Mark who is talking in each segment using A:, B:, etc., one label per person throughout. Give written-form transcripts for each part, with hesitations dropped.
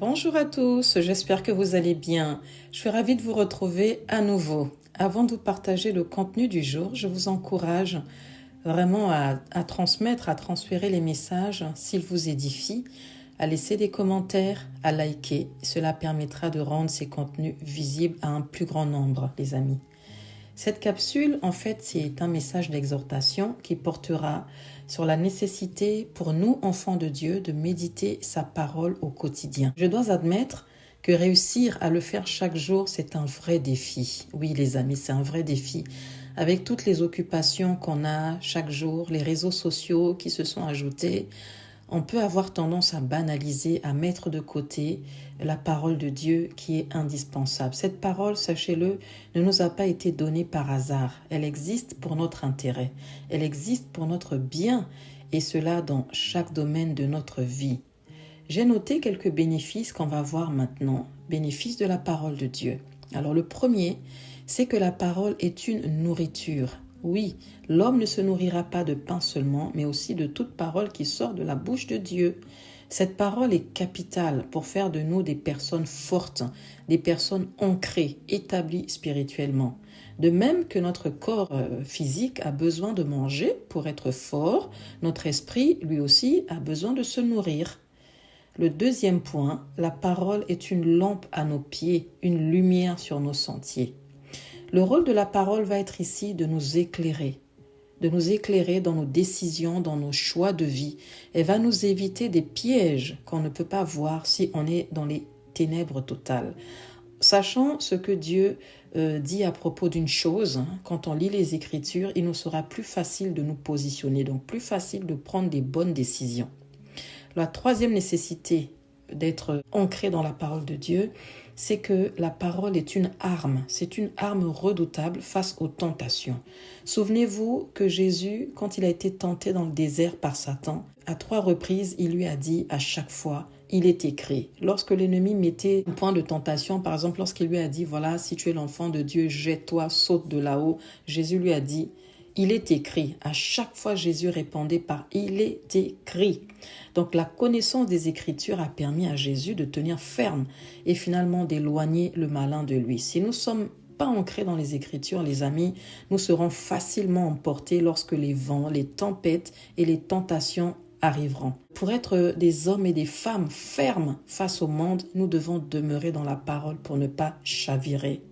A: Bonjour à tous, j'espère que vous allez bien. Je suis ravie de vous retrouver à nouveau. Avant de vous partager le contenu du jour, je vous encourage vraiment à transmettre, à transférer les messages s'ils vous édifient, à laisser des commentaires, à liker. Cela permettra de rendre ces contenus visibles à un plus grand nombre, les amis. Cette capsule, en fait, c'est un message d'exhortation qui portera sur la nécessité pour nous, enfants de Dieu, de méditer sa parole au quotidien. Je dois admettre que réussir à le faire chaque jour, c'est un vrai défi. Oui, les amis, c'est un vrai défi. Avec toutes les occupations qu'on a chaque jour, les réseaux sociaux qui se sont ajoutés, on peut avoir tendance à banaliser, à mettre de côté la parole de Dieu qui est indispensable. Cette parole, sachez-le, ne nous a pas été donnée par hasard. Elle existe pour notre intérêt. Elle existe pour notre bien, et cela dans chaque domaine de notre vie. J'ai noté quelques bénéfices qu'on va voir maintenant. Bénéfices de la parole de Dieu. Alors le premier, c'est que la parole est une nourriture. Oui, l'homme ne se nourrira pas de pain seulement, mais aussi de toute parole qui sort de la bouche de Dieu. Cette parole est capitale pour faire de nous des personnes fortes, des personnes ancrées, établies spirituellement. De même que notre corps physique a besoin de manger pour être fort, notre esprit, lui aussi, a besoin de se nourrir. Le deuxième point, la parole est une lampe à nos pieds, une lumière sur nos sentiers. Le rôle de la parole va être ici de nous éclairer dans nos décisions, dans nos choix de vie. Elle va nous éviter des pièges qu'on ne peut pas voir si on est dans les ténèbres totales. Sachant ce que Dieu dit à propos d'une chose, quand on lit les Écritures, il nous sera plus facile de nous positionner, donc plus facile de prendre des bonnes décisions. La troisième nécessité d'être ancré dans la parole de Dieu, c'est que la parole est une arme. C'est une arme redoutable face aux tentations. Souvenez-vous que Jésus, quand il a été tenté dans le désert par Satan, à 3 reprises, il lui a dit à chaque fois, il est écrit. Lorsque l'ennemi mettait un point de tentation, par exemple, lorsqu'il lui a dit, voilà, si tu es l'enfant de Dieu, jette-toi, saute de là-haut, Jésus lui a dit, il est écrit. À chaque fois, Jésus répondait par « il est écrit ». Donc, la connaissance des Écritures a permis à Jésus de tenir ferme et finalement d'éloigner le malin de lui. Si nous ne sommes pas ancrés dans les Écritures, les amis, nous serons facilement emportés lorsque les vents, les tempêtes et les tentations arriveront. Pour être des hommes et des femmes fermes face au monde, nous devons demeurer dans la parole pour ne pas chavirer.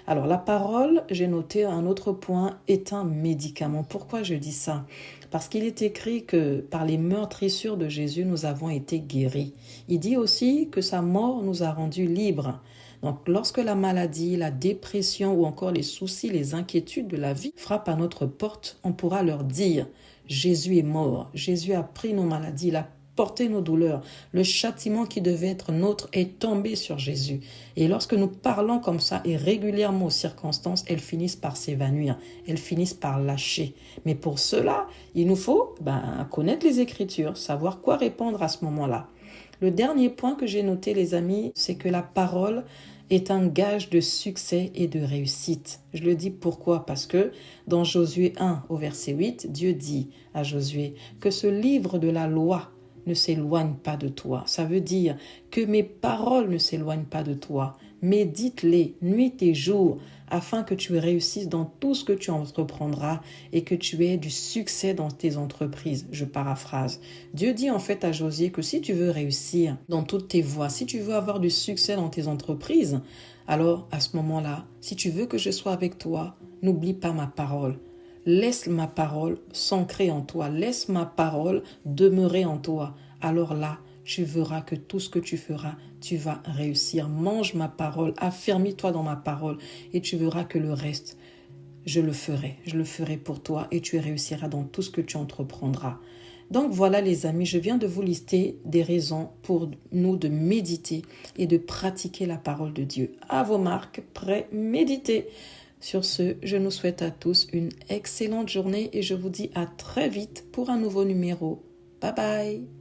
A: Alors la parole, j'ai noté un autre point, est un médicament. Pourquoi je dis ça? Parce qu'il est écrit que par les meurtrissures de Jésus, nous avons été guéris. Il dit aussi que sa mort nous a rendus libres. Donc lorsque la maladie, la dépression ou encore les soucis, les inquiétudes de la vie frappent à notre porte, on pourra leur dire « Jésus est mort, Jésus a pris nos maladies, il a porté nos douleurs. Le châtiment qui devait être nôtre est tombé sur Jésus. » Et lorsque nous parlons comme ça et régulièrement aux circonstances, elles finissent par s'évanouir, elles finissent par lâcher. Mais pour cela, il nous faut connaître les Écritures, savoir quoi répondre à ce moment-là. Le dernier point que j'ai noté, les amis, c'est que la parole est un gage de succès et de réussite. Je le dis pourquoi? Parce que dans Josué 1 au verset 8, Dieu dit à Josué que ce livre de la loi ne s'éloigne pas de toi. Ça veut dire que mes paroles ne s'éloignent pas de toi. Médite-les nuit et jour afin que tu réussisses dans tout ce que tu entreprendras et que tu aies du succès dans tes entreprises. Je paraphrase. Dieu dit en fait à Josué que si tu veux réussir dans toutes tes voies, si tu veux avoir du succès dans tes entreprises, alors à ce moment-là, si tu veux que je sois avec toi, n'oublie pas ma parole. Laisse ma parole s'ancrer en toi. Laisse ma parole demeurer en toi. Alors là, tu verras que tout ce que tu feras, tu vas réussir. Mange ma parole, affermis-toi dans ma parole et tu verras que le reste, je le ferai pour toi et tu réussiras dans tout ce que tu entreprendras. Donc voilà les amis, je viens de vous lister des raisons pour nous de méditer et de pratiquer la parole de Dieu. À vos marques, prêts, méditez. Sur ce, je nous souhaite à tous une excellente journée et je vous dis à très vite pour un nouveau numéro. Bye bye!